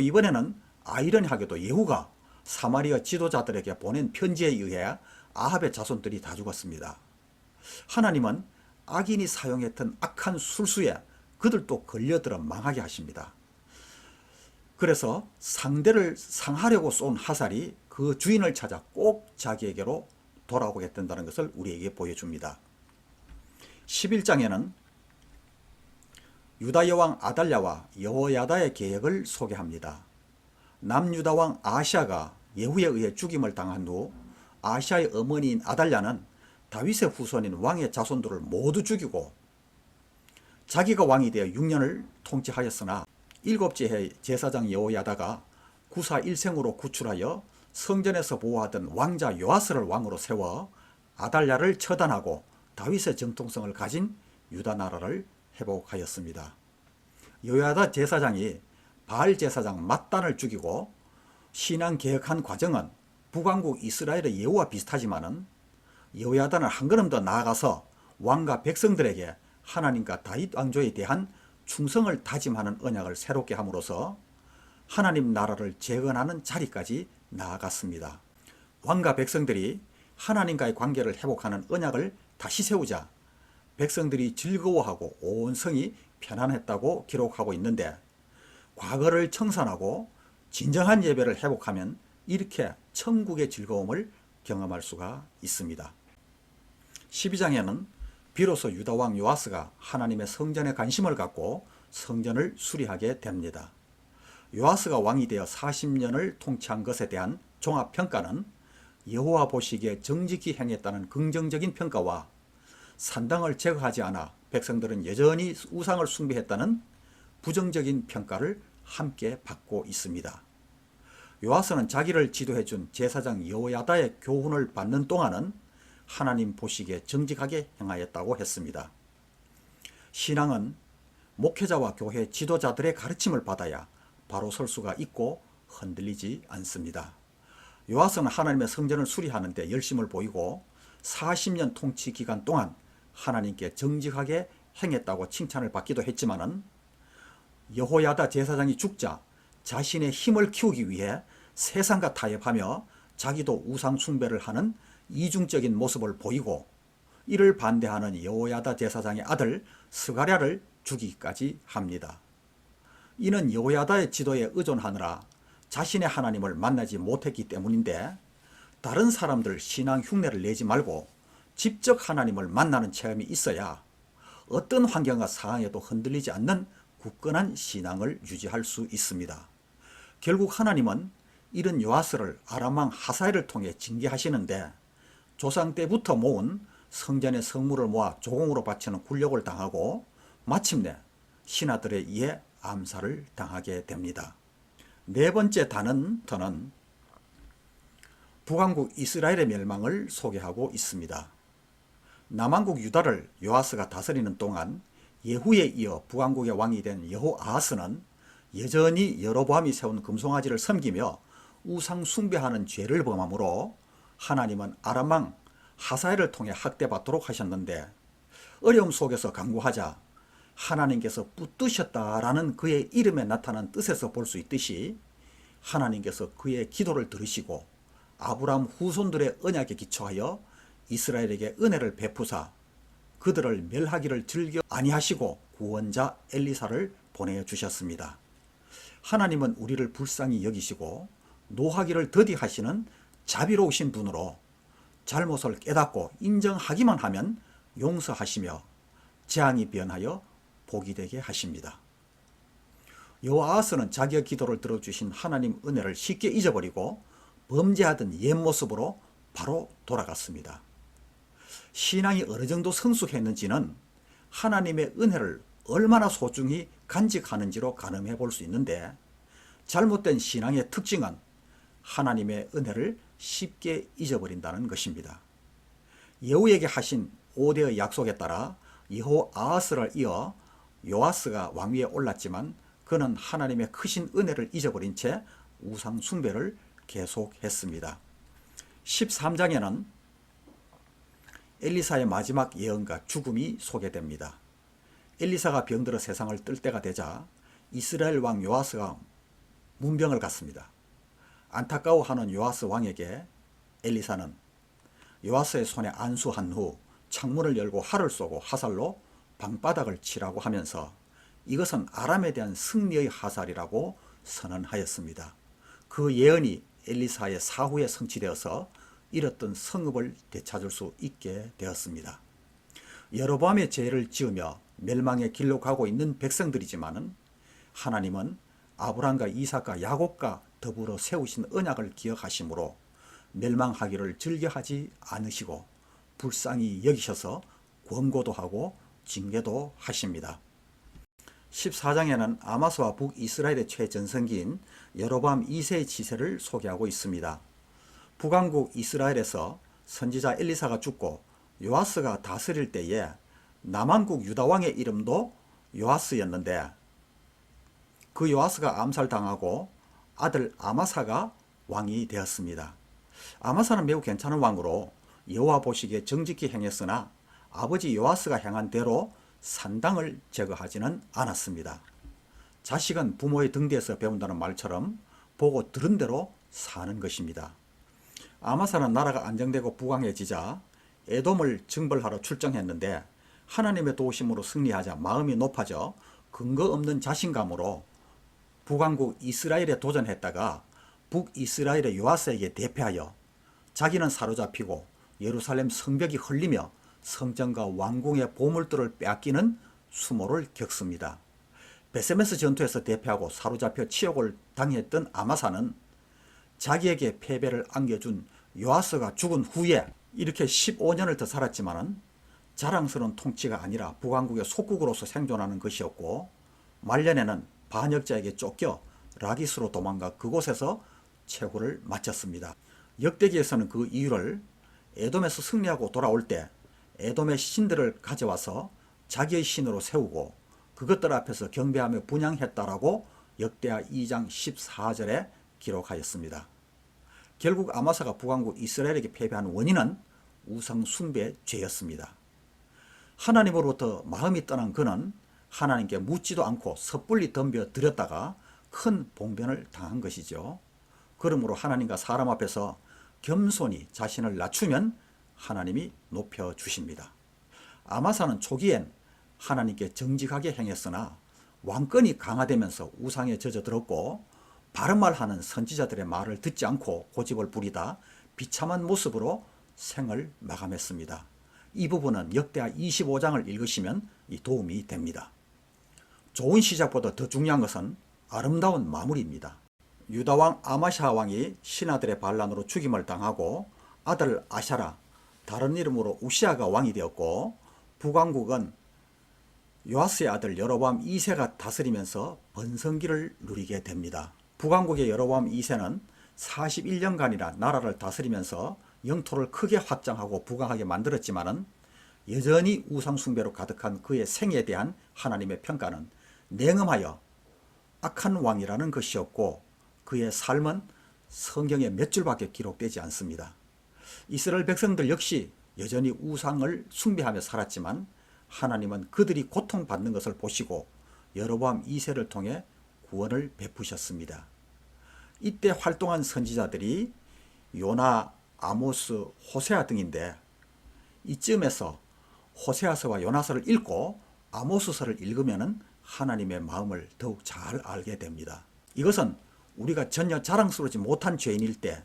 이번에는 아이러니하게도 예후가 사마리아 지도자들에게 보낸 편지에 의해 아합의 자손들이 다 죽었습니다. 하나님은 악인이 사용했던 악한 술수에 그들도 걸려들어 망하게 하십니다. 그래서 상대를 상하려고 쏜 화살이 그 주인을 찾아 꼭 자기에게로 돌아오게 된다는 것을 우리에게 보여줍니다. 11장에는 유다 여왕 아달랴와 여호야다의 계획을 소개합니다. 남유다 왕 아시아가 예후에 의해 죽임을 당한 후 아시아의 어머니인 아달랴는 다윗의 후손인 왕의 자손들을 모두 죽이고 자기가 왕이 되어 6년을 통치하였으나 7째 해 제사장 여호야다가 구사 1생으로 구출하여 성전에서 보호하던 왕자 요아스를 왕으로 세워 아달랴를 처단하고 다윗의 정통성을 가진 유다 나라를 회복하였습니다. 여호야다 제사장이 바알 제사장 맏단을 죽이고 신앙 개혁한 과정은 북왕국 이스라엘의 예후와 비슷하지만은 여호야다는 한 걸음 더 나아가서 왕과 백성들에게 하나님과 다윗 왕조에 대한 충성을 다짐하는 언약을 새롭게 함으로써 하나님 나라를 재건하는 자리까지 나아갔습니다. 왕과 백성들이 하나님과의 관계를 회복하는 언약을 다시 세우자 백성들이 즐거워하고 온 성이 편안했다고 기록하고 있는데 과거를 청산하고 진정한 예배를 회복하면 이렇게 천국의 즐거움을 경험할 수가 있습니다. 12장에는 비로소 유다왕 요아스가 하나님의 성전에 관심을 갖고 성전을 수리하게 됩니다. 요아스가 왕이 되어 40년을 통치한 것에 대한 종합평가는 여호와 보시기에 정직히 행했다는 긍정적인 평가와 산당을 제거하지 않아 백성들은 여전히 우상을 숭배했다는 부정적인 평가를 함께 받고 있습니다. 요아스는 자기를 지도해준 제사장 여호야다의 교훈을 받는 동안은 하나님 보시기에 정직하게 행하였다고 했습니다. 신앙은 목회자와 교회 지도자들의 가르침을 받아야 바로 설 수가 있고 흔들리지 않습니다. 요아스는 하나님의 성전을 수리하는 데 열심을 보이고 40년 통치 기간 동안 하나님께 정직하게 행했다고 칭찬을 받기도 했지만은 여호야다 제사장이 죽자 자신의 힘을 키우기 위해 세상과 타협하며 자기도 우상 숭배를 하는 이중적인 모습을 보이고 이를 반대하는 여호야다 제사장의 아들 스가랴를 죽이기까지 합니다. 이는 여호야다의 지도에 의존하느라 자신의 하나님을 만나지 못했기 때문인데 다른 사람들 신앙 흉내를 내지 말고 직접 하나님을 만나는 체험이 있어야 어떤 환경과 상황에도 흔들리지 않는 굳건한 신앙을 유지할 수 있습니다. 결국 하나님은 이런 요아스를 아람왕 하사엘을 통해 징계하시는데 조상 때부터 모은 성전의 성물을 모아 조공으로 바치는 굴욕을 당하고 마침내 신하들에 의해 암살을 당하게 됩니다. 네 번째 단원터는 북왕국 이스라엘의 멸망을 소개하고 있습니다. 남왕국 유다를 요아스가 다스리는 동안 예후에 이어 북왕국의 왕이 된 여호아하스는 여전히 여로보암이 세운 금송아지를 섬기며 우상 숭배하는 죄를 범함으로 하나님은 아람왕 하사엘을 통해 학대받도록 하셨는데 어려움 속에서 간구하자 하나님께서 붙드셨다라는 그의 이름에 나타난 뜻에서 볼 수 있듯이 하나님께서 그의 기도를 들으시고 아브라함 후손들의 언약에 기초하여 이스라엘에게 은혜를 베푸사 그들을 멸하기를 즐겨 아니하시고 구원자 엘리사를 보내주셨습니다. 하나님은 우리를 불쌍히 여기시고 노하기를 더디하시는 자비로우신 분으로 잘못을 깨닫고 인정하기만 하면 용서하시며 재앙이 변하여 복이 되게 하십니다. 여호아하스는 자기의 기도를 들어주신 하나님 은혜를 쉽게 잊어버리고 범죄하던 옛 모습으로 바로 돌아갔습니다. 신앙이 어느 정도 성숙했는지는 하나님의 은혜를 얼마나 소중히 간직하는지로 가늠해 볼 수 있는데 잘못된 신앙의 특징은 하나님의 은혜를 쉽게 잊어버린다는 것입니다. 예후에게 하신 5대의 약속에 따라 여호아하스를 이어 요아스가 왕위에 올랐지만 그는 하나님의 크신 은혜를 잊어버린 채 우상 숭배를 계속했습니다. 13장에는 엘리사의 마지막 예언과 죽음이 소개됩니다. 엘리사가 병들어 세상을 뜰 때가 되자 이스라엘 왕 요아스가 문병을 갖습니다. 안타까워하는 요아스 왕에게 엘리사는 요아스의 손에 안수한 후 창문을 열고 활을 쏘고 화살로 방바닥을 치라고 하면서 이것은 아람에 대한 승리의 화살이라고 선언하였습니다. 그 예언이 엘리사의 사후에 성취되어서 잃었던 성읍을 되찾을 수 있게 되었습니다. 여로보암의 죄를 지으며 멸망의 길로 가고 있는 백성들이지만은 하나님은 아브라함과 이삭과 야곱과 더불어 세우신 언약을 기억하심으로 멸망하기를 즐겨하지 않으시고 불쌍히 여기셔서 권고도 하고 징계도 하십니다. 14장에는 아마스와 북이스라엘의 최전성기인 여로보암 2세의 치세를 소개하고 있습니다. 북왕국 이스라엘에서 선지자 엘리사가 죽고 요아스가 다스릴 때에 남왕국 유다왕의 이름도 요아스였는데 그 요아스가 암살당하고 아들 아마사가 왕이 되었습니다. 아마사는 매우 괜찮은 왕으로 여호와 보시기에 정직히 행했으나 아버지 요아스가 행한 대로 산당을 제거하지는 않았습니다. 자식은 부모의 등 뒤에서 배운다는 말처럼 보고 들은 대로 사는 것입니다. 아마사는 나라가 안정되고 부강해지자 에돔을 정벌하러 출정했는데 하나님의 도우심으로 승리하자 마음이 높아져 근거 없는 자신감으로 북왕국 이스라엘에 도전했다가 북이스라엘의 요아스에게 대패하여 자기는 사로잡히고 예루살렘 성벽이 흘리며 성전과 왕궁의 보물들을 빼앗기는 수모를 겪습니다. 베세메스 전투에서 대패하고 사로잡혀 치욕을 당했던 아마사는 자기에게 패배를 안겨준 요아스가 죽은 후에 이렇게 15년을 더 살았지만은 자랑스러운 통치가 아니라 북왕국의 속국으로서 생존하는 것이었고 말년에는 반역자에게 쫓겨 라기스로 도망가 그곳에서 최후를 마쳤습니다. 역대기에서는 그 이유를 에돔에서 승리하고 돌아올 때 에돔의 신들을 가져와서 자기의 신으로 세우고 그것들 앞에서 경배하며 분향했다라고 역대하 2장 14절에 기록하였습니다. 결국 아마사가 북왕국 이스라엘에게 패배한 원인은 우상 숭배의 죄였습니다. 하나님으로부터 마음이 떠난 그는 하나님께 묻지도 않고 섣불리 덤벼 들였다가 큰 봉변을 당한 것이죠. 그러므로 하나님과 사람 앞에서 겸손히 자신을 낮추면 하나님이 높여주십니다. 아마사는 초기엔 하나님께 정직하게 행했으나 왕권이 강화되면서 우상에 젖어들었고 바른 말하는 선지자들의 말을 듣지 않고 고집을 부리다 비참한 모습으로 생을 마감했습니다. 이 부분은 역대하 25장을 읽으시면 도움이 됩니다. 좋은 시작보다 더 중요한 것은 아름다운 마무리입니다. 유다왕 아마샤 왕이 신하들의 반란으로 죽임을 당하고 아들 아샤라, 다른 이름으로 우시아가 왕이 되었고 북왕국은 요아스의 아들 여로보암 2세가 다스리면서 번성기를 누리게 됩니다. 북왕국의 여로보암 2세는 41년간이나 나라를 다스리면서 영토를 크게 확장하고 부강하게 만들었지만은 여전히 우상숭배로 가득한 그의 생에 대한 하나님의 평가는 냉엄하여 악한 왕이라는 것이었고 그의 삶은 성경에 몇 줄밖에 기록되지 않습니다. 이스라엘 백성들 역시 여전히 우상을 숭배하며 살았지만 하나님은 그들이 고통받는 것을 보시고 여로보암 2세를 통해 구원을 베푸셨습니다. 이때 활동한 선지자들이 요나, 아모스, 호세아 등인데 이쯤에서 호세아서와 요나서를 읽고 아모스서를 읽으면 하나님의 마음을 더욱 잘 알게 됩니다. 이것은 우리가 전혀 자랑스러우지 못한 죄인일 때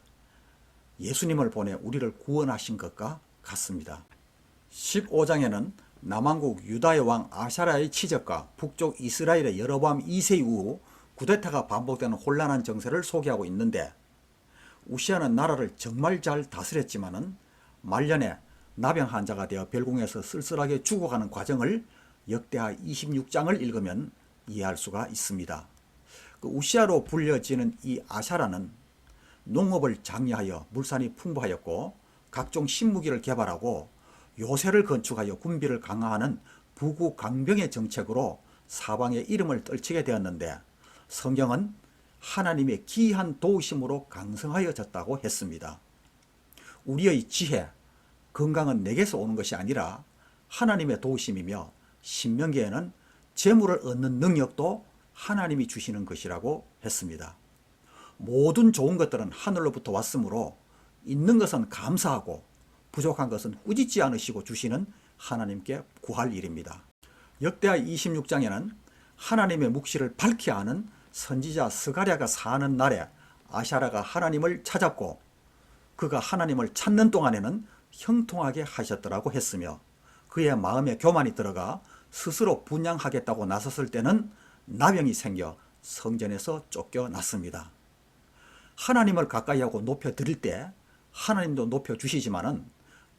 예수님을 보내 우리를 구원하신 것과 같습니다. 15장에는 남왕국 유다의 왕 아샤라의 치적과 북쪽 이스라엘의 여로보암 2세 이후 구데타가 반복되는 혼란한 정세를 소개하고 있는데 우시아는 나라를 정말 잘 다스렸지만은 말년에 나병 환자가 되어 별궁에서 쓸쓸하게 죽어가는 과정을 역대하 26장을 읽으면 이해할 수가 있습니다. 그 우시아로 불려지는 이 아샤라는 농업을 장려하여 물산이 풍부하였고 각종 신무기를 개발하고 요새를 건축하여 군비를 강화하는 부국강병의 정책으로 사방의 이름을 떨치게 되었는데 성경은 하나님의 기이한 도우심으로 강성하여졌다고 했습니다. 우리의 지혜, 건강은 내게서 오는 것이 아니라 하나님의 도우심이며 신명기에는 재물을 얻는 능력도 하나님이 주시는 것이라고 했습니다. 모든 좋은 것들은 하늘로부터 왔으므로 있는 것은 감사하고 부족한 것은 꾸짖지 않으시고 주시는 하나님께 구할 일입니다. 역대하 26장에는 하나님의 묵시를 밝히 아는 선지자 스가랴가 사는 날에 아샤라가 하나님을 찾았고 그가 하나님을 찾는 동안에는 형통하게 하셨더라고 했으며 그의 마음에 교만이 들어가 스스로 분양하겠다고 나섰을 때는 나병이 생겨 성전에서 쫓겨났습니다. 하나님을 가까이 하고 높여드릴 때 하나님도 높여주시지만은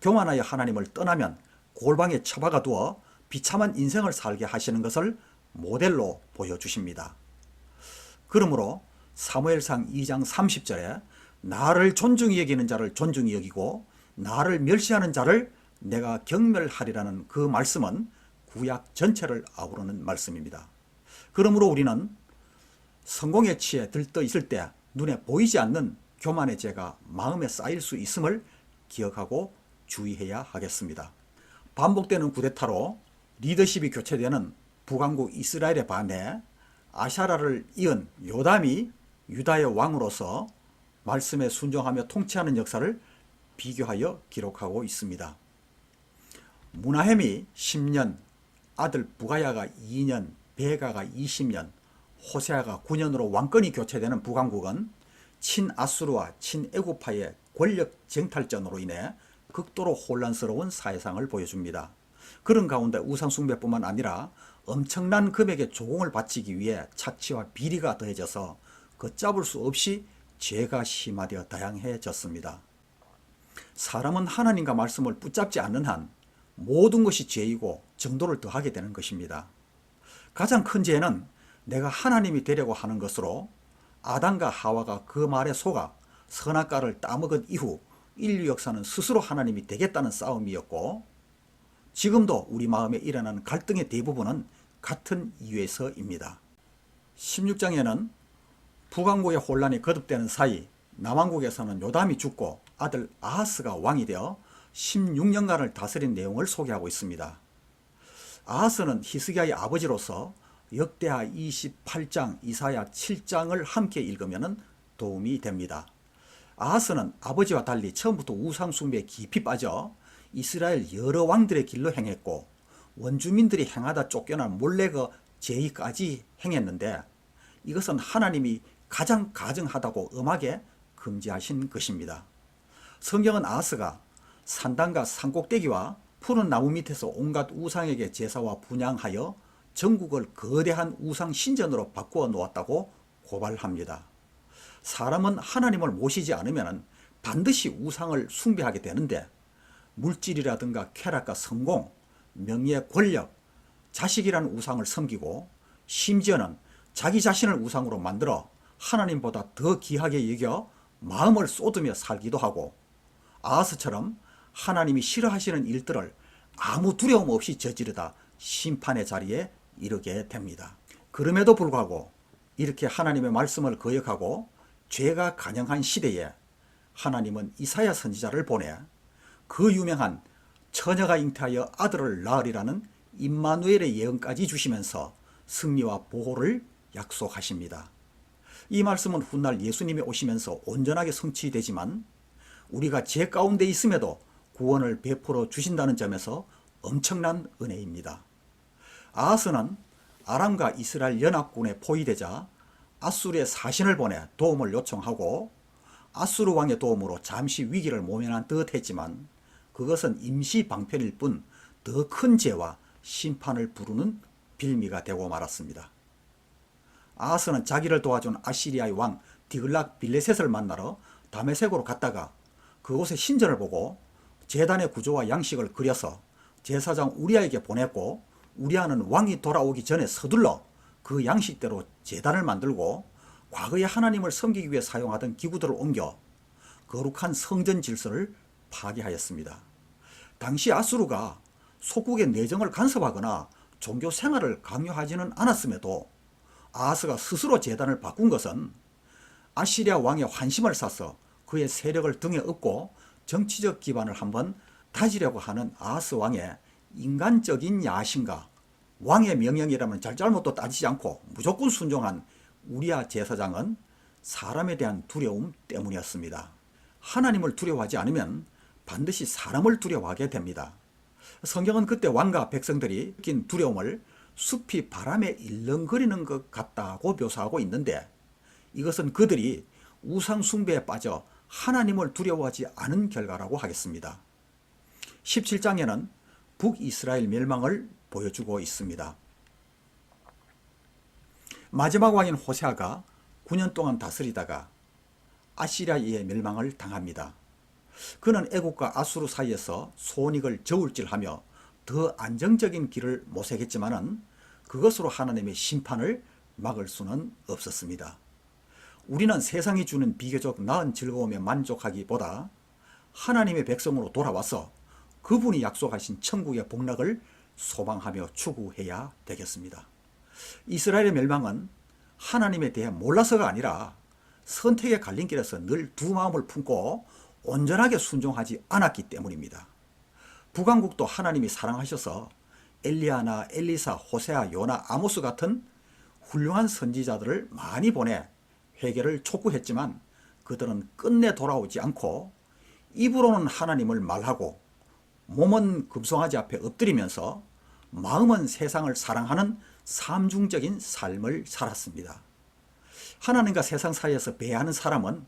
교만하여 하나님을 떠나면 골방에 처박아 두어 비참한 인생을 살게 하시는 것을 모델로 보여주십니다. 그러므로 사무엘상 2장 30절에 나를 존중히 여기는 자를 존중히 여기고 나를 멸시하는 자를 내가 경멸하리라는 그 말씀은 구약 전체를 아우르는 말씀입니다. 그러므로 우리는 성공에 취해 들떠 있을 때 눈에 보이지 않는 교만의 죄가 마음에 쌓일 수 있음을 기억하고 주의해야 하겠습니다. 반복되는 쿠데타로 리더십이 교체되는 북왕국 이스라엘에 반해 아샤라를 이은 요담이 유다의 왕으로서 말씀에 순종하며 통치하는 역사를 비교하여 기록하고 있습니다. 무나헴이 10년, 아들 부가야가 2년, 베가가 20년, 호세아가 9년으로 왕권이 교체되는 북왕국은 친아수르와 친애굽파의 권력 쟁탈전으로 인해 극도로 혼란스러운 사회상을 보여줍니다. 그런 가운데 우상숭배뿐만 아니라 엄청난 금액의 조공을 바치기 위해 착취와 비리가 더해져서 걷잡을 수 없이 죄가 심화되어 다양해졌습니다. 사람은 하나님과 말씀을 붙잡지 않는 한 모든 것이 죄이고 정도를 더하게 되는 것입니다. 가장 큰 죄는 내가 하나님이 되려고 하는 것으로 아담과 하와가 그 말에 속아 선악과를 따먹은 이후 인류 역사는 스스로 하나님이 되겠다는 싸움이었고 지금도 우리 마음에 일어나는 갈등의 대부분은 같은 이유에서입니다. 16장에는 북왕국의 혼란이 거듭되는 사이 남왕국에서는 요담이 죽고 아들 아하스가 왕이 되어 16년간을 다스린 내용을 소개하고 있습니다. 아하스는 히스기야의 아버지로서 역대하 28장, 이사야 7장을 함께 읽으면 도움이 됩니다. 아하스는 아버지와 달리 처음부터 우상숭배에 깊이 빠져 이스라엘 여러 왕들의 길로 행했고 원주민들이 행하다 쫓겨난 몰레그 제의까지 행했는데 이것은 하나님이 가장 가증하다고 엄하게 금지하신 것입니다. 성경은 아하스가 산당과 산꼭대기와 푸른 나무 밑에서 온갖 우상에게 제사와 분향하여 전국을 거대한 우상 신전으로 바꾸어 놓았다고 고발합니다. 사람은 하나님을 모시지 않으면 반드시 우상을 숭배하게 되는데 물질이라든가 쾌락과 성공, 명예, 권력, 자식이라는 우상을 섬기고 심지어는 자기 자신을 우상으로 만들어 하나님보다 더 귀하게 여겨 마음을 쏟으며 살기도 하고 아하스처럼 하나님이 싫어하시는 일들을 아무 두려움 없이 저지르다 심판의 자리에 이르게 됩니다. 그럼에도 불구하고 이렇게 하나님의 말씀을 거역하고 죄가 간영한 시대에 하나님은 이사야 선지자를 보내 그 유명한 처녀가 잉태하여 아들을 낳으리라는 임마누엘의 예언까지 주시면서 승리와 보호를 약속하십니다. 이 말씀은 훗날 예수님이 오시면서 온전하게 성취되지만 우리가 죄 가운데 있음에도 구원을 베풀어 주신다는 점에서 엄청난 은혜입니다. 아하스는 아람과 이스라엘 연합군에 포위되자 아수르의 사신을 보내 도움을 요청하고 아수르 왕의 도움으로 잠시 위기를 모면한 듯 했지만 그것은 임시 방편일 뿐 더 큰 죄와 심판을 부르는 빌미가 되고 말았습니다. 아하스는 자기를 도와준 아시리아의 왕 디글락 빌레셋을 만나러 다메섹으로 갔다가 그곳의 신전을 보고 제단의 구조와 양식을 그려서 제사장 우리아에게 보냈고 우리아는 왕이 돌아오기 전에 서둘러 그 양식대로 제단을 만들고 과거에 하나님을 섬기기 위해 사용하던 기구들을 옮겨 거룩한 성전 질서를 파괴하였습니다. 당시 아수르가 속국의 내정을 간섭하거나 종교 생활을 강요하지는 않았음에도 아하스가 스스로 제단을 바꾼 것은 아시리아 왕의 환심을 사서 그의 세력을 등에 업고 정치적 기반을 한번 다지려고 하는 아하스 왕의 인간적인 야심과 왕의 명령이라면 잘잘못도 따지지 않고 무조건 순종한 우리야 제사장은 사람에 대한 두려움 때문이었습니다. 하나님을 두려워하지 않으면 반드시 사람을 두려워하게 됩니다. 성경은 그때 왕과 백성들이 느낀 두려움을 숲이 바람에 일렁거리는 것 같다고 묘사하고 있는데, 이것은 그들이 우상 숭배에 빠져 하나님을 두려워하지 않은 결과라고 하겠습니다. 17장에는 북이스라엘 멸망을 보여주고 있습니다. 마지막 왕인 호세아가 9년 동안 다스리다가 아시리아에 의해 멸망을 당합니다. 그는 애국과 아수르 사이에서 손익을 저울질하며 더 안정적인 길을 모색했지만은 그것으로 하나님의 심판을 막을 수는 없었습니다. 우리는 세상이 주는 비교적 나은 즐거움에 만족하기보다 하나님의 백성으로 돌아와서 그분이 약속하신 천국의 복락을 소망하며 추구해야 되겠습니다. 이스라엘의 멸망은 하나님에 대해 몰라서가 아니라 선택의 갈림길에서 늘 두 마음을 품고 온전하게 순종하지 않았기 때문입니다. 북왕국도 하나님이 사랑하셔서 엘리야나 엘리사, 호세아, 요나, 아모스 같은 훌륭한 선지자들을 많이 보내 회개를 촉구했지만 그들은 끝내 돌아오지 않고 입으로는 하나님을 말하고 몸은 금송아지 앞에 엎드리면서 마음은 세상을 사랑하는 삼중적인 삶을 살았습니다. 하나님과 세상 사이에서 배회하는 사람은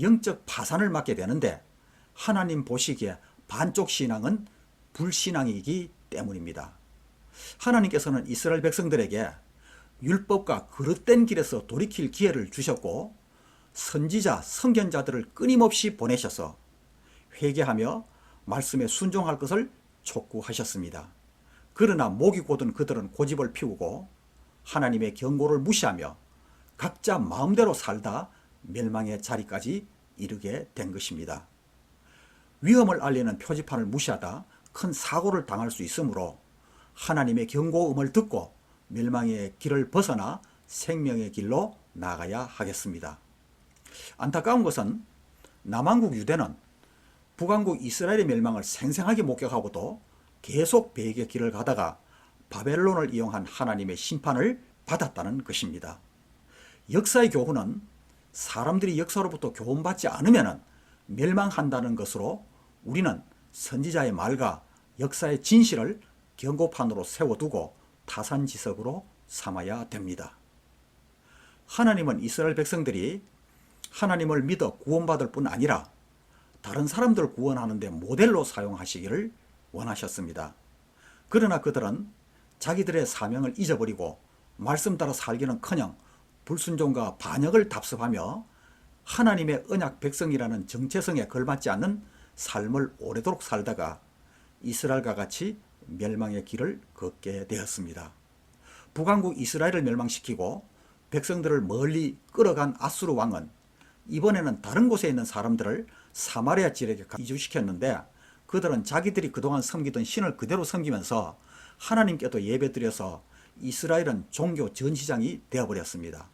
영적 파산을 맞게 되는데, 하나님 보시기에 반쪽 신앙은 불신앙이기 때문입니다. 하나님께서는 이스라엘 백성들에게 율법과 그릇된 길에서 돌이킬 기회를 주셨고 선지자, 선견자들을 끊임없이 보내셔서 회개하며 말씀에 순종할 것을 촉구하셨습니다. 그러나 목이 곧은 그들은 고집을 피우고 하나님의 경고를 무시하며 각자 마음대로 살다 멸망의 자리까지 이르게 된 것입니다. 위험을 알리는 표지판을 무시하다 큰 사고를 당할 수 있으므로 하나님의 경고음을 듣고 멸망의 길을 벗어나 생명의 길로 나가야 하겠습니다. 안타까운 것은 남왕국 유대는 북왕국 이스라엘의 멸망을 생생하게 목격하고도 계속 배역의 길을 가다가 바벨론을 이용한 하나님의 심판을 받았다는 것입니다. 역사의 교훈은 사람들이 역사로부터 교훈받지 않으면 멸망한다는 것으로 우리는 선지자의 말과 역사의 진실을 경고판으로 세워두고 타산지석으로 삼아야 됩니다. 하나님은 이스라엘 백성들이 하나님을 믿어 구원받을 뿐 아니라 다른 사람들을 구원하는 데 모델로 사용하시기를 원하셨습니다. 그러나 그들은 자기들의 사명을 잊어버리고 말씀 따라 살기는커녕 불순종과 반역을 답습하며 하나님의 언약 백성이라는 정체성에 걸맞지 않는 삶을 오래도록 살다가 이스라엘과 같이 멸망의 길을 걷게 되었습니다. 북왕국 이스라엘을 멸망시키고 백성들을 멀리 끌어간 아수르 왕은 이번에는 다른 곳에 있는 사람들을 사마리아 지역에 이주시켰는데, 그들은 자기들이 그동안 섬기던 신을 그대로 섬기면서 하나님께도 예배드려서 이스라엘은 종교 전시장이 되어버렸습니다.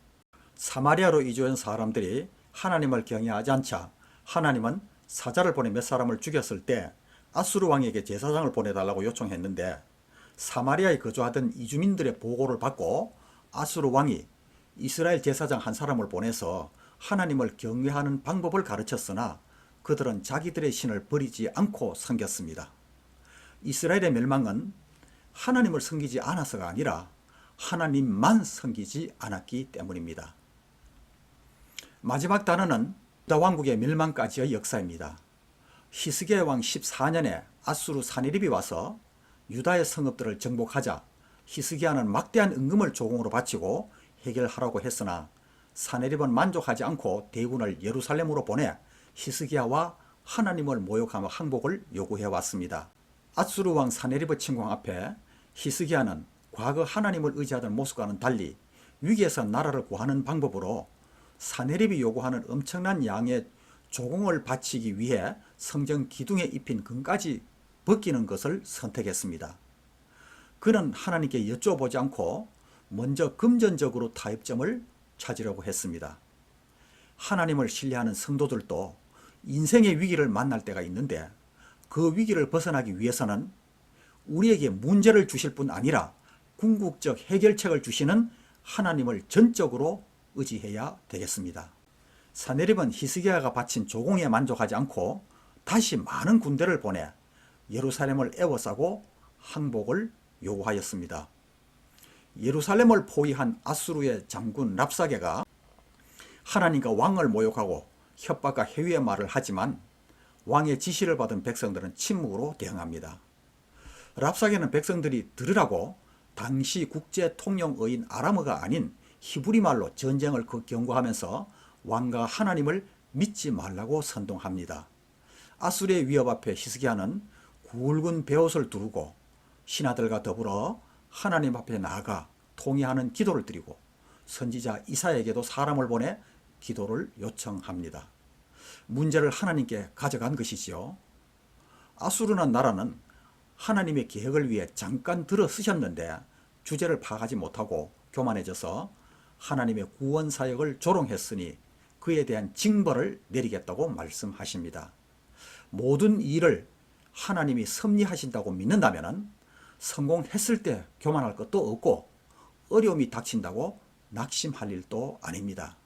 사마리아로 이주한 사람들이 하나님을 경외하지 않자 하나님은 사자를 보내 몇 사람을 죽였을 때 아수르 왕에게 제사장을 보내달라고 요청했는데, 사마리아에 거주하던 이주민들의 보고를 받고 아수르 왕이 이스라엘 제사장 한 사람을 보내서 하나님을 경외하는 방법을 가르쳤으나 그들은 자기들의 신을 버리지 않고 섬겼습니다. 이스라엘의 멸망은 하나님을 섬기지 않아서가 아니라 하나님만 섬기지 않았기 때문입니다. 마지막 단어는 유다 왕국의 멸망까지의 역사입니다. 히스기야 왕 14년에 아수르 사네립이 와서 유다의 성읍들을 정복하자 히스기야는 막대한 은금을 조공으로 바치고 해결하라고 했으나 사네립은 만족하지 않고 대군을 예루살렘으로 보내 히스기야와 하나님을 모욕하며 항복을 요구해 왔습니다. 아수르 왕 사네립의 침공 앞에 히스기야는 과거 하나님을 의지하던 모습과는 달리 위기에서 나라를 구하는 방법으로 사네립이 요구하는 엄청난 양의 조공을 바치기 위해 성전 기둥에 입힌 금까지 벗기는 것을 선택했습니다. 그는 하나님께 여쭤보지 않고 먼저 금전적으로 타협점을 찾으려고 했습니다. 하나님을 신뢰하는 성도들도 인생의 위기를 만날 때가 있는데, 그 위기를 벗어나기 위해서는 우리에게 문제를 주실 뿐 아니라 궁극적 해결책을 주시는 하나님을 전적으로 의지해야 되겠습니다. 사네립은 히스기야가 바친 조공에 만족하지 않고 다시 많은 군대를 보내 예루살렘을 에워싸고 항복을 요구하였습니다. 예루살렘을 포위한 아수르의 장군 랍사게가 하나님과 왕을 모욕하고 협박과 해위의 말을 하지만 왕의 지시를 받은 백성들은 침묵으로 대응합니다. 랍사게는 백성들이 들으라고 당시 국제 통용어인 아람어가 아닌 히브리 말로 전쟁을 경고하면서 왕과 하나님을 믿지 말라고 선동합니다. 아수르의 위협 앞에 히스기야는 굵은 베옷을 두르고 신하들과 더불어 하나님 앞에 나아가 통회하는 기도를 드리고 선지자 이사야에게도 사람을 보내 기도를 요청합니다. 문제를 하나님께 가져간 것이지요. 아수르는 나라는 하나님의 계획을 위해 잠깐 들어서셨는데 주제를 파악하지 못하고 교만해져서 하나님의 구원 사역을 조롱했으니 그에 대한 징벌을 내리겠다고 말씀하십니다. 모든 일을 하나님이 섭리하신다고 믿는다면 성공했을 때 교만할 것도 없고 어려움이 닥친다고 낙심할 일도 아닙니다.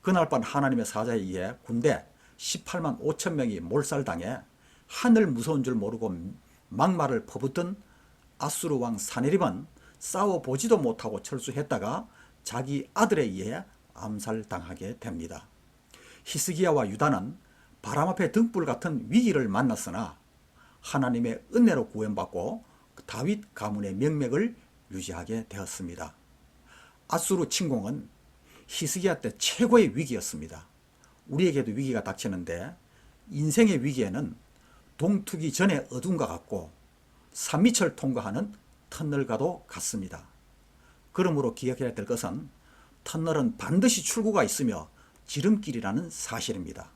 그날 밤 하나님의 사자에 의해 군대 18만 5천 명이 몰살당해 하늘 무서운 줄 모르고 막말을 퍼붓던 아수르 왕 사네립은 싸워보지도 못하고 철수했다가 자기 아들에 의해 암살당하게 됩니다. 히스기야와 유다는 바람 앞에 등불 같은 위기를 만났으나 하나님의 은혜로 구원받고 다윗 가문의 명맥을 유지하게 되었습니다. 아수르 침공은 히스기야 때 최고의 위기였습니다. 우리에게도 위기가 닥치는데 인생의 위기에는 동트기 전에 어둠과 같고 산미철 통과하는 터널과도 같습니다. 그러므로 기억해야 될 것은 터널은 반드시 출구가 있으며 지름길이라는 사실입니다.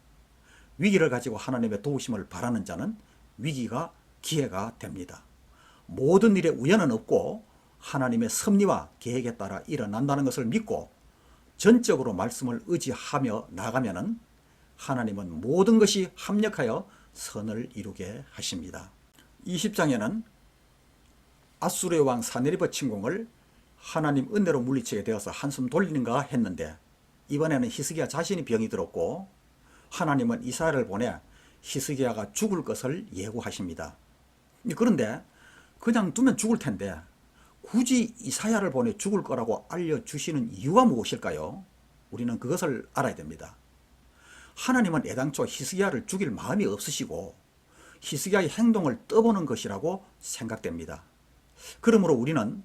위기를 가지고 하나님의 도우심을 바라는 자는 위기가 기회가 됩니다. 모든 일에 우연은 없고 하나님의 섭리와 계획에 따라 일어난다는 것을 믿고 전적으로 말씀을 의지하며 나가면은 하나님은 모든 것이 합력하여 선을 이루게 하십니다. 20장에는 아수르의 왕 사네립의 침공을 하나님 은혜로 물리치게 되어서 한숨 돌리는가 했는데 이번에는 히스기야 자신이 병이 들었고 하나님은 이사야를 보내 히스기야가 죽을 것을 예고하십니다. 그런데 그냥 두면 죽을 텐데 굳이 이사야를 보내 죽을 거라고 알려주시는 이유가 무엇일까요? 우리는 그것을 알아야 됩니다. 하나님은 애당초 히스기야를 죽일 마음이 없으시고 히스기야의 행동을 떠보는 것이라고 생각됩니다. 그러므로 우리는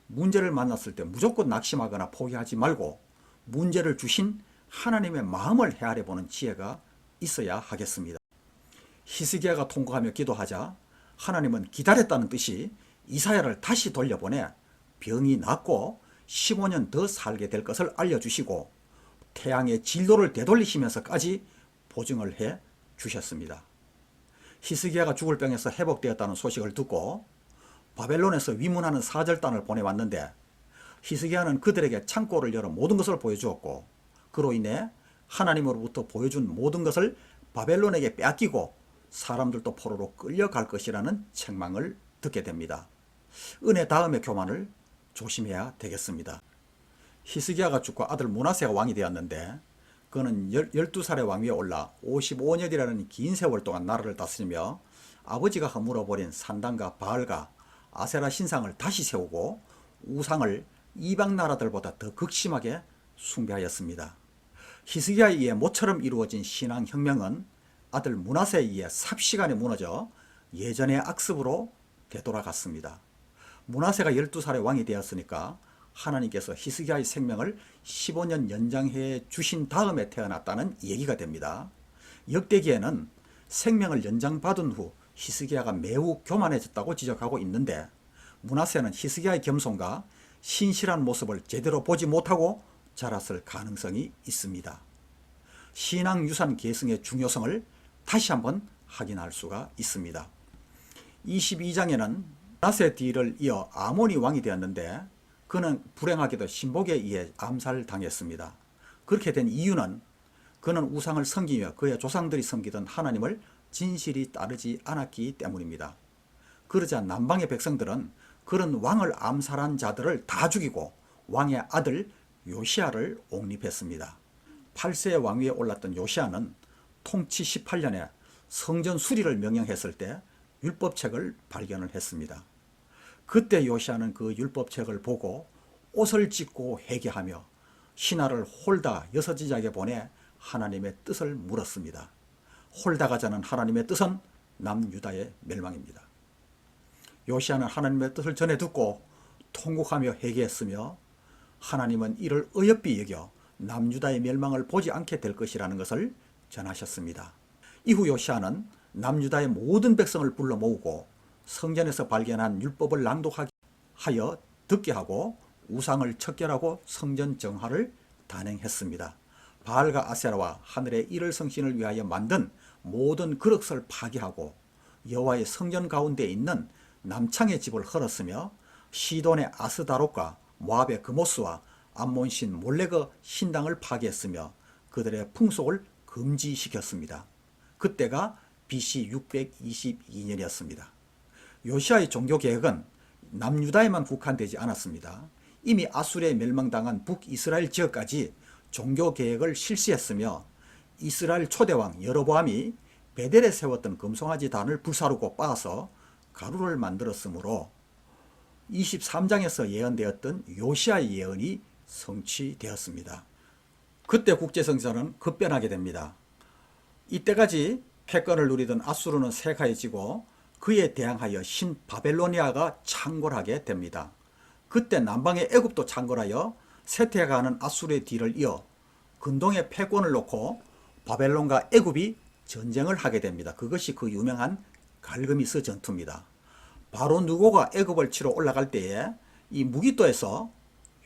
문제를 만났을 때 무조건 낙심하거나 포기하지 말고 문제를 주신 하나님의 마음을 헤아려 보는 지혜가 있어야 하겠습니다. 히스기야가 통곡하며 기도하자 하나님은 기다렸다는 뜻이 이사야를 다시 돌려보내 병이 낫고 15년 더 살게 될 것을 알려주시고 태양의 진로를 되돌리시면서까지 보증을 해 주셨습니다. 히스기야가 죽을 병에서 회복되었다는 소식을 듣고 바벨론에서 위문하는 사절단을 보내왔는데 히스기야는 그들에게 창고를 열어 모든 것을 보여주었고 그로 인해 하나님으로부터 보여준 모든 것을 바벨론에게 빼앗기고 사람들도 포로로 끌려갈 것이라는 책망을 듣게 됩니다. 은혜 다음의 교만을 조심해야 되겠습니다. 히스기야가 죽고 아들 므낫세가 왕이 되었는데 그는 12살의 왕위에 올라 55년이라는 긴 세월 동안 나라를 다스리며 아버지가 허물어버린 산당과 바알과 아세라 신상을 다시 세우고 우상을 이방 나라들보다 더 극심하게 숭배하였습니다. 히스기야에 의해 모처럼 이루어진 신앙혁명은 아들 므낫세에 의해 삽시간에 무너져 예전의 악습으로 되돌아갔습니다. 므낫세가 12살의 왕이 되었으니까 하나님께서 히스기야의 생명을 15년 연장해 주신 다음에 태어났다는 얘기가 됩니다. 역대기에는 생명을 연장받은 후 히스기야가 매우 교만해졌다고 지적하고 있는데 므낫세는 히스기야의 겸손과 신실한 모습을 제대로 보지 못하고 자랐을 가능성이 있습니다. 신앙유산 계승의 중요성을 다시 한번 확인할 수가 있습니다. 22장에는 므낫세 뒤를 이어 아몬이 왕이 되었는데 그는 불행하게도 신복에 의해 암살당했습니다. 그렇게 된 이유는 그는 우상을 섬기며 그의 조상들이 섬기던 하나님을 진실이 따르지 않았기 때문입니다. 그러자 남방의 백성들은 그런 왕을 암살한 자들을 다 죽이고 왕의 아들 요시야를 옹립했습니다. 8세의 왕위에 올랐던 요시야는 통치 18년에 성전 수리를 명령했을 때 율법책을 발견을 했습니다. 그때 요시야는 그 율법책을 보고 옷을 찢고 회개하며 신하를 홀다 여섯지작에 보내 하나님의 뜻을 물었습니다. 홀다가 자는 하나님의 뜻은 남유다의 멸망입니다. 요시야는 하나님의 뜻을 전해 듣고 통곡하며 회개했으며 하나님은 이를 어여삐 여겨 남유다의 멸망을 보지 않게 될 것이라는 것을 전하셨습니다. 이후 요시야는 남유다의 모든 백성을 불러 모으고 성전에서 발견한 율법을 낭독하게 하여 듣게 하고 우상을 척결하고 성전 정화를 단행했습니다. 바알과 아세라와 하늘의 이를 성신을 위하여 만든 모든 그릇을 파괴하고 여호와의 성전 가운데 있는 남창의 집을 헐었으며 시돈의 아스다롯과 모압의 그모스와 암몬신 몰레그 신당을 파괴했으며 그들의 풍속을 금지시켰습니다. 그때가 BC 622년이었습니다. 요시야의 종교개혁은 남유다에만 국한되지 않았습니다. 이미 아수르에 멸망당한 북이스라엘 지역까지 종교개혁을 실시했으며 이스라엘 초대왕 여로보암이 베델에 세웠던 금송아지 단을 불사르고 빻아서 가루를 만들었으므로 23장에서 예언되었던 요시야의 예언이 성취되었습니다. 그때 국제정세는 급변하게 됩니다. 이때까지 패권을 누리던 아수르는 쇠가해지고 그에 대항하여 신바벨로니아가 창궐하게 됩니다. 그때 남방의 애굽도 창궐하여 쇠퇴해가는 아수르의 뒤를 이어 근동의 패권을 놓고 바벨론과 애굽이 전쟁을 하게 됩니다. 그것이 그 유명한 갈그미스 전투입니다. 바로 누고가 애굽을 치러 올라갈 때에 이 무기또에서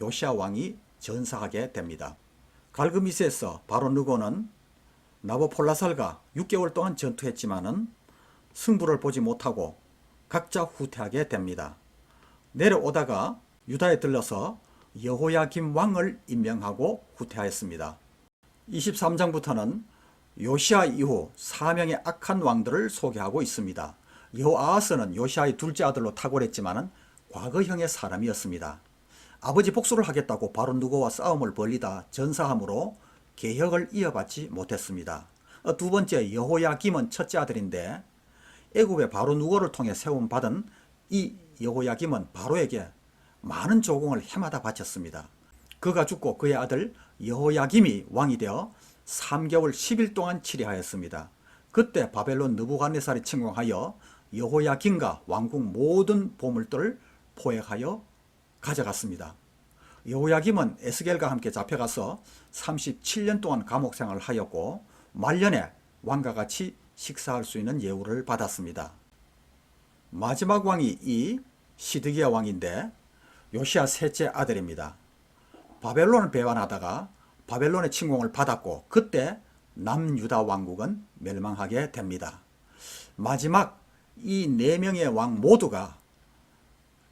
요시야 왕이 전사하게 됩니다. 갈그미스에서 바로 누고는 나보폴라살과 6개월 동안 전투했지만은 승부를 보지 못하고 각자 후퇴하게 됩니다. 내려오다가 유다에 들러서 여호야김 왕을 임명하고 후퇴하였습니다. 23장부터는 요시야 이후 4명의 악한 왕들을 소개하고 있습니다. 여호아하스는 요시야의 둘째 아들로 탁월했지만 과거형의 사람이었습니다. 아버지 복수를 하겠다고 바로 누고와 싸움을 벌이다 전사함으로 개혁을 이어받지 못했습니다. 두 번째 여호야김은 첫째 아들인데 애굽의 바로 누고를 통해 세움받은 이 여호야김은 바로에게 많은 조공을 해마다 바쳤습니다. 그가 죽고 그의 아들 여호야김이 왕이 되어 3개월 10일 동안 치리하였습니다. 그때 바벨론 느부갓네살이 침공하여 여호야김과 왕국 모든 보물들을 포획하여 가져갔습니다. 여호야김은 에스겔과 함께 잡혀가서 37년 동안 감옥 생활을 하였고 말년에 왕과 같이 식사할 수 있는 예우를 받았습니다. 마지막 왕이 이 시드기야 왕인데 요시야 셋째 아들입니다. 바벨론을 배반하다가 바벨론의 침공을 받았고 그때 남유다 왕국은 멸망하게 됩니다. 마지막 이 4명의 왕 모두가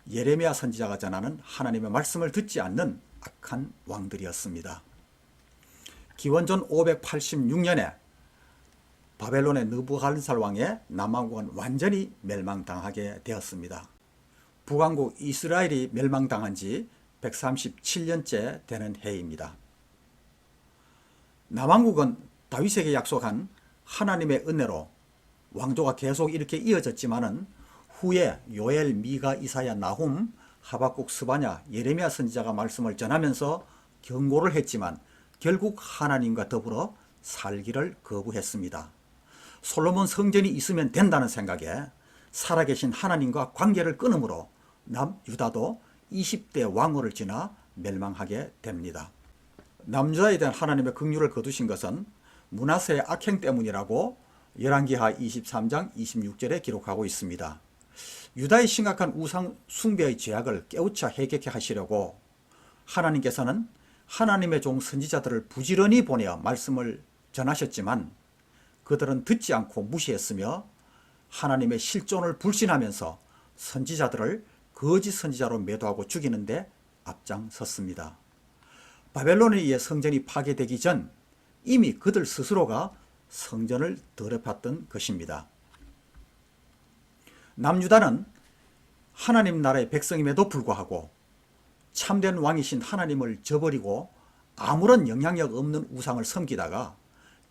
예레미야 선지자가 전하는 하나님의 말씀을 듣지 않는 악한 왕들이었습니다. 기원전 586년에 바벨론의 느부갓네살 왕의 남왕국은 완전히 멸망당하게 되었습니다. 북왕국 이스라엘이 멸망당한 지 137년째 되는 해입니다. 남왕국은 다윗에게 약속한 하나님의 은혜로 왕조가 계속 이렇게 이어졌지만은 후에 요엘, 미가, 이사야, 나훔, 하박국, 스바냐, 예레미야 선지자가 말씀을 전하면서 경고를 했지만 결국 하나님과 더불어 살기를 거부했습니다. 솔로몬 성전이 있으면 된다는 생각에 살아계신 하나님과 관계를 끊음으로 남유다도 20대 왕후를 지나 멸망하게 됩니다. 남유다에 대한 하나님의 긍휼을 거두신 것은 므낫세의 악행 때문이라고 열왕기하 23장 26절에 기록하고 있습니다. 유다의 심각한 우상 숭배의 죄악을 깨우쳐 해결케 하시려고 하나님께서는 하나님의 종 선지자들을 부지런히 보내어 말씀을 전하셨지만 그들은 듣지 않고 무시했으며 하나님의 실존을 불신하면서 선지자들을 거짓 선지자로 매도하고 죽이는데 앞장섰습니다. 바벨론에 의해 성전이 파괴되기 전 이미 그들 스스로가 성전을 더럽혔던 것입니다. 남유다는 하나님 나라의 백성임에도 불구하고 참된 왕이신 하나님을 저버리고 아무런 영향력 없는 우상을 섬기다가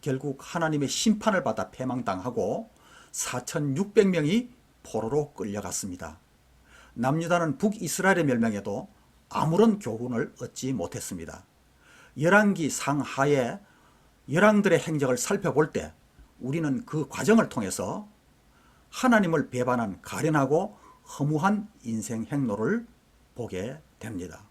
결국 하나님의 심판을 받아 패망당하고 4,600명이 포로로 끌려갔습니다. 남유다는 북이스라엘의 멸망에도 아무런 교훈을 얻지 못했습니다. 열왕기 상하의 열왕들의 행적을 살펴볼 때 우리는 그 과정을 통해서 하나님을 배반한 가련하고 허무한 인생 행로를 보게 됩니다.